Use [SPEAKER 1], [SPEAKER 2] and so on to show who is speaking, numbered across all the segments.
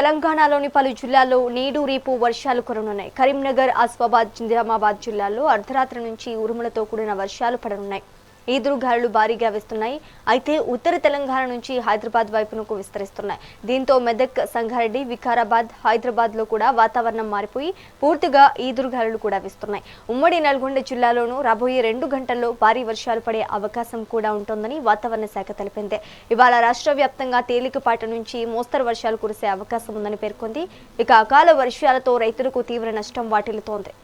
[SPEAKER 1] తెలంగాణలోని పలు జిల్లాల్లో నేడు రేపు వర్షాలు కురనున్నాయి. కరీంనగర్, ఆసిఫాబాద్, నిజామాబాద్ జిల్లాల్లో అర్ధరాత్రి నుంచి ఉరుములతో కూడిన వర్షాలు పడనున్నాయి. ఈదురుగాలులు భారీగా వీస్తున్నాయి. అయితే ఉత్తర తెలంగాణ నుంచి హైదరాబాద్ వైపునకు విస్తరిస్తున్నాయి. దీంతో మెదక్, సంగారెడ్డి, వికారాబాద్, హైదరాబాద్ లో కూడా వాతావరణం మారిపోయి పూర్తిగా ఈదురుగాలులు కూడా వీస్తున్నాయి. ఉమ్మడి నల్గొండ జిల్లాలోనూ రాబోయే 2 గంటల్లో భారీ వర్షాలు పడే అవకాశం కూడా ఉంటుందని వాతావరణ శాఖ తెలిపింది. ఇవాళ రాష్ట్ర వ్యాప్తంగా తేలికపాటి నుంచి మోస్తరు వర్షాలు కురిసే అవకాశం ఉందని పేర్కొంది. ఇక అకాల వర్షాలతో రైతులకు తీవ్ర నష్టం వాటిల్లుతోంది.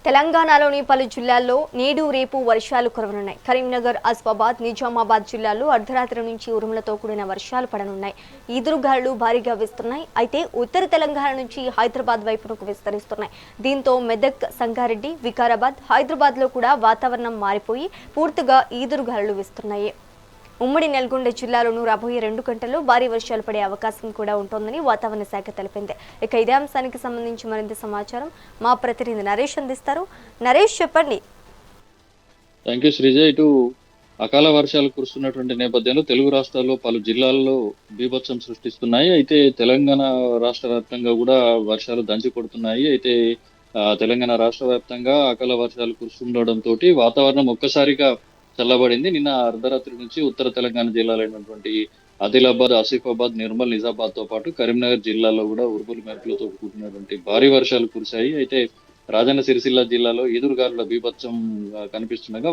[SPEAKER 1] తెలంగాణలోని పలు జిల్లాల్లో నేడు రేపు వర్షాలు కురవనున్నాయి. కరీంనగర్, ఆసిఫాబాద్, నిజామాబాద్ జిల్లాల్లో అర్ధరాత్రి నుంచి ఉరుములతో కూడిన వర్షాలు పడనున్నాయి. ఈదురుగాలులు భారీగా వీస్తున్నాయి. అయితే ఉత్తర తెలంగాణ నుంచి హైదరాబాద్ వైపునకు విస్తరిస్తున్నాయి. దీంతో మెదక్, సంగారెడ్డి, వికారాబాద్, హైదరాబాద్ లో కూడా వాతావరణం మారిపోయి పూర్తిగా ఈదురుగాలులు వీస్తున్నాయి. ఉమ్మడి నల్గొండ జిల్లాలోనూ రాబోయే 2 గంటల్లో భారీ వర్షాలు పడే అవకాశం కూడా ఉంటోందని వాతావరణ శాఖ తెలిపింది. ఇక ఇదే అంశానికి సంబంధించి మరింత సమాచారం మా ప్రతినిధి నరేష్ అందిస్తారు. నరేష్, చెప్పండి.
[SPEAKER 2] Thank you Sreeja. ఇటు అకాల వర్షాలు కురుస్తున్నటువంటి నేపథ్యంలో తెలుగు రాష్ట్రాల్లో పలు జిల్లాల్లో బీభత్సం సృష్టిస్తున్నాయి. అయితే తెలంగాణ రాష్ట్ర వ్యాప్తంగా కూడా వర్షాలు దంచి కొడుతున్నాయి. అయితే తెలంగాణ రాష్ట్ర వ్యాప్తంగా అకాల వర్షాలు కురుస్తుండడంతో వాతావరణం ఒక్కసారిగా చల్లబడింది. నిన్న అర్ధరాత్రి నుంచి ఉత్తర తెలంగాణ జిల్లాలైనటువంటి ఆదిలాబాద్, ఆసిఫాబాద్, నిర్మల్, నిజామాబాద్ తో పాటు కరీంనగర్ జిల్లాలో కూడా ఉరుములు మెరుపులతో కూడినటువంటి భారీ వర్షాలు కురిశాయి. అయితే రాజన్న సిరిసిల్ల జిల్లాలో ఈదురుగాలుల బీభత్సం కనిపిస్తుండగా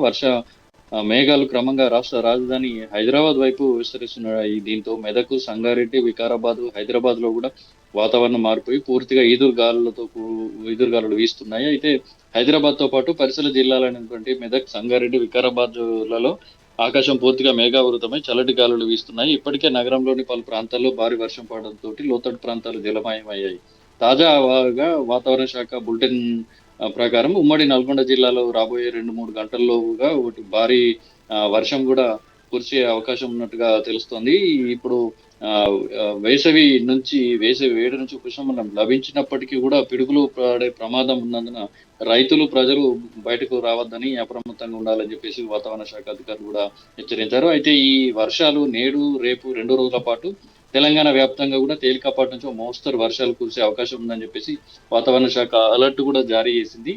[SPEAKER 2] మేఘాలు క్రమంగా రాష్ట్ర రాజధాని హైదరాబాద్ వైపు విస్తరిస్తున్నాయి. దీంతో మెదక్, సంగారెడ్డి, వికారాబాద్, హైదరాబాద్ లో కూడా వాతావరణం మారిపోయి పూర్తిగా ఈదురుగాలులు వీస్తున్నాయి. అయితే హైదరాబాద్ తో పాటు పరిసర జిల్లాలైనటువంటి మెదక్, సంగారెడ్డి, వికారాబాద్లలో ఆకాశం పూర్తిగా మేఘావృతమై చల్లటి గాలులు వీస్తున్నాయి. ఇప్పటికే నగరంలోని పలు ప్రాంతాల్లో భారీ వర్షం పడడంతో లోతట్టు ప్రాంతాలు జలమయమయ్యాయి. తాజాగా వాతావరణ శాఖ బులెటిన్ ప్రకారం ఉమ్మడి నల్గొండ జిల్లాలో రాబోయే 2-3 గంటల్లోగా ఒకటి భారీ వర్షం కూడా కురిసే అవకాశం ఉన్నట్టుగా తెలుస్తోంది. ఇప్పుడు వేసవి వేడి నుంచి ఉపశమనం లభించినప్పటికీ కూడా పిడుగులు పడే ప్రమాదం ఉన్నందున రైతులు, ప్రజలు బయటకు రావద్దని అప్రమత్తంగా ఉండాలని చెప్పేసి వాతావరణ శాఖ అధికారులు కూడా హెచ్చరించారు. అయితే ఈ వర్షాలు నేడు రేపు 2 రోజుల పాటు తెలంగాణ వ్యాప్తంగా కూడా తేలికపాటి నుంచి మోస్తరు వర్షాలు కురిసే అవకాశం ఉందని చెప్పేసి వాతావరణ శాఖ అలర్ట్ కూడా జారీ చేసింది.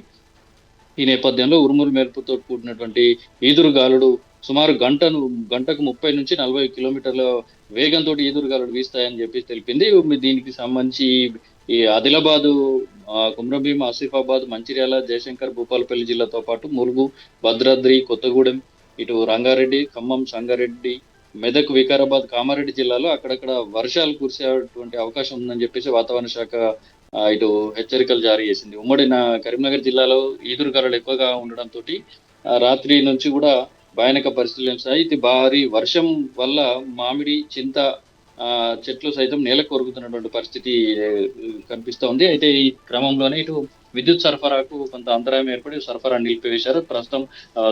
[SPEAKER 2] ఈ నేపథ్యంలో ఉరుములు మెరుపుతో కూడినటువంటి ఈదురుగాలులు సుమారు గంటకు 30 నుంచి 40 కిలోమీటర్ల వేగంతో ఈదురుగాలులు వీస్తాయని చెప్పేసి తెలిపింది. దీనికి సంబంధించి ఈ ఆదిలాబాదు, కుమ్రంభీం, ఆసిఫాబాద్, మంచిర్యాల, జయశంకర్, భూపాలపల్లి జిల్లాతో పాటు ములుగు, భద్రాద్రి, కొత్తగూడెం, ఇటు రంగారెడ్డి, ఖమ్మం, సంగారెడ్డి, మెదక్, వికారాబాద్, కామారెడ్డి జిల్లాలో అక్కడక్కడ వర్షాలు కురిసేటువంటి అవకాశం ఉందని చెప్పేసి వాతావరణ శాఖ ఇటు హెచ్చరికలు జారీ చేసింది. ఉమ్మడి కరీంనగర్ జిల్లాలో ఈదురుగాలులు ఎక్కువగా ఉండడంతో రాత్రి నుంచి కూడా భయానక పరిస్థితులు సాయి. ఇది భారీ వర్షం వల్ల మామిడి, చింత చెట్లు సైతం నేలకు కొరుకుతున్నటువంటి పరిస్థితి కనిపిస్తోంది. అయితే ఈ క్రమంలోనే ఇటు విద్యుత్ సరఫరాకు కొంత అంతరాయం ఏర్పడి సరఫరాను నిలిపివేశారు. ప్రస్తుతం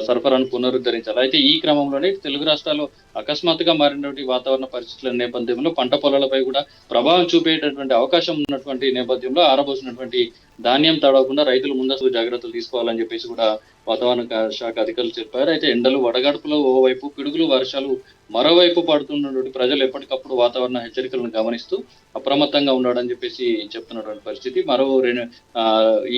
[SPEAKER 2] సరఫరాను పునరుద్ధరించాలి. అయితే ఈ క్రమంలోనే తెలుగు రాష్ట్రాల్లో అకస్మాత్తుగా మారినటువంటి వాతావరణ పరిస్థితుల నేపథ్యంలో పంట పొలాలపై కూడా ప్రభావం చూపేటటువంటి అవకాశం ఉన్నటువంటి నేపథ్యంలో ఆరబోసినటువంటి ధాన్యం తడవకుండా రైతులు ముందస్తు జాగ్రత్తలు తీసుకోవాలని చెప్పేసి కూడా వాతావరణ శాఖ అధికారులు చెప్పారు. అయితే ఎండలు వడగడుపులో ఓవైపు, పిడుగులు వర్షాలు మరోవైపు పడుతున్నటువంటి ప్రజలు ఎప్పటికప్పుడు వాతావరణ హెచ్చరికలను గమనిస్తూ అప్రమత్తంగా ఉండాలని చెప్పేసి చెప్తున్నటువంటి పరిస్థితి.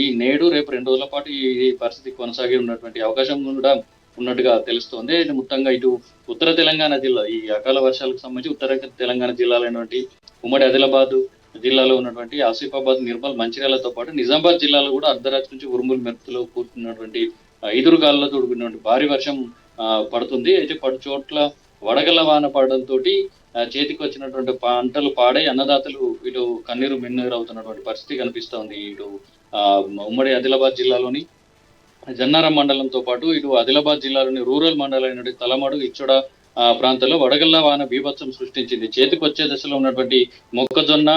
[SPEAKER 2] ఈ నేడు రేపు 2 రోజుల పాటు ఈ పరిస్థితి కొనసాగి ఉన్నటువంటి అవకాశం కూడా ఉన్నట్టుగా తెలుస్తోంది. మొత్తంగా ఇటు ఉత్తర తెలంగాణ జిల్లా ఈ అకాల వర్షాలకు సంబంధించి ఉత్తర తెలంగాణ జిల్లాలైనటువంటి ఉమ్మడి ఆదిలాబాద్ జిల్లాలో ఉన్నటువంటి ఆసిఫాబాద్, నిర్మల్, మంచిర్యాలతో పాటు నిజామాబాద్ జిల్లాలో కూడా అర్ధరాత్రి నుంచి ఉరుములు మెరుపులో కూర్చున్నటువంటి ఈదురుగాలులతో కూడినటువంటి భారీ వర్షం పడుతుంది. అయితే పడు చోట్ల వడగళ్ల వాన పడడంతో చేతికి వచ్చినటువంటి పంటలు పాడై అన్నదాతలు ఇటు కన్నీరు మిన్నీరు అవుతున్నటువంటి పరిస్థితి కనిపిస్తోంది. ఇటు ఉమ్మడి ఆదిలాబాద్ జిల్లాలోని జన్నారం మండలంతో పాటు ఇటు ఆదిలాబాద్ జిల్లాలోని రూరల్ మండలైన తలమడు, ఇచ్చోడ ప్రాంతంలో వడగళ్ల వాన బీభత్సం సృష్టించింది. చేతికి వచ్చే దశలో ఉన్నటువంటి మొక్కజొన్న,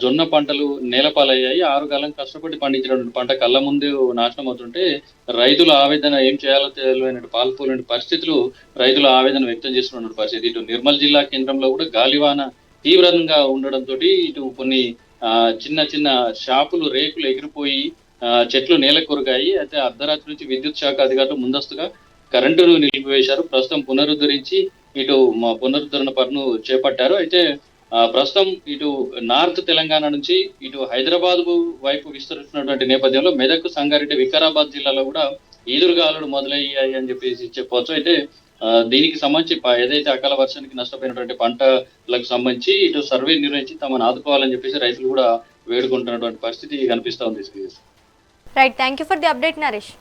[SPEAKER 2] జొన్న పంటలు నేలపాలయ్యాయి. 6 కాలం కష్టపడి పండించినటువంటి పంట కళ్ళ ముందు నాశనం అవుతుంటే రైతుల ఆవేదన ఏం చేయాలో తెలియని పాల్పోలేని పరిస్థితులు రైతుల ఆవేదన వ్యక్తం చేస్తున్న పరిస్థితి. ఇటు నిర్మల్ జిల్లా కేంద్రంలో కూడా గాలివాన తీవ్రంగా ఉండడంతో ఇటు కొన్ని చిన్న చిన్న షాపులు రేకులు ఎగిరిపోయి చెట్లు నేల కొరిగాయి. అయితే అర్ధరాత్రి నుంచి విద్యుత్ శాఖ అధికారులు ముందస్తుగా కరెంటును నిలిపివేశారు. ప్రస్తుతం పునరుద్ధరించి ఇటు పునరుద్ధరణ పనులు చేపట్టారు. అయితే ప్రస్తుతం ఇటు నార్త్ తెలంగాణ నుంచి ఇటు హైదరాబాద్ వైపు విస్తరిస్తున్నటువంటి నేపథ్యంలో మెదక్, సంగారెడ్డి, వికారాబాద్ జిల్లాలో కూడా ఈదురుగాలులు మొదలయ్యాయి అని చెప్పేసి చెప్పవచ్చు. అయితే దీనికి సంబంధించి ఏదైతే అకాల వర్షానికి నష్టపోయినటువంటి పంటలకు సంబంధించి ఇటు సర్వే నిర్వహించి తమను ఆదుకోవాలని చెప్పేసి రైతులు కూడా వేడుకుంటున్నటువంటి పరిస్థితి కనిపిస్తా ఉంది.
[SPEAKER 1] Right, thank you for the update Naresh.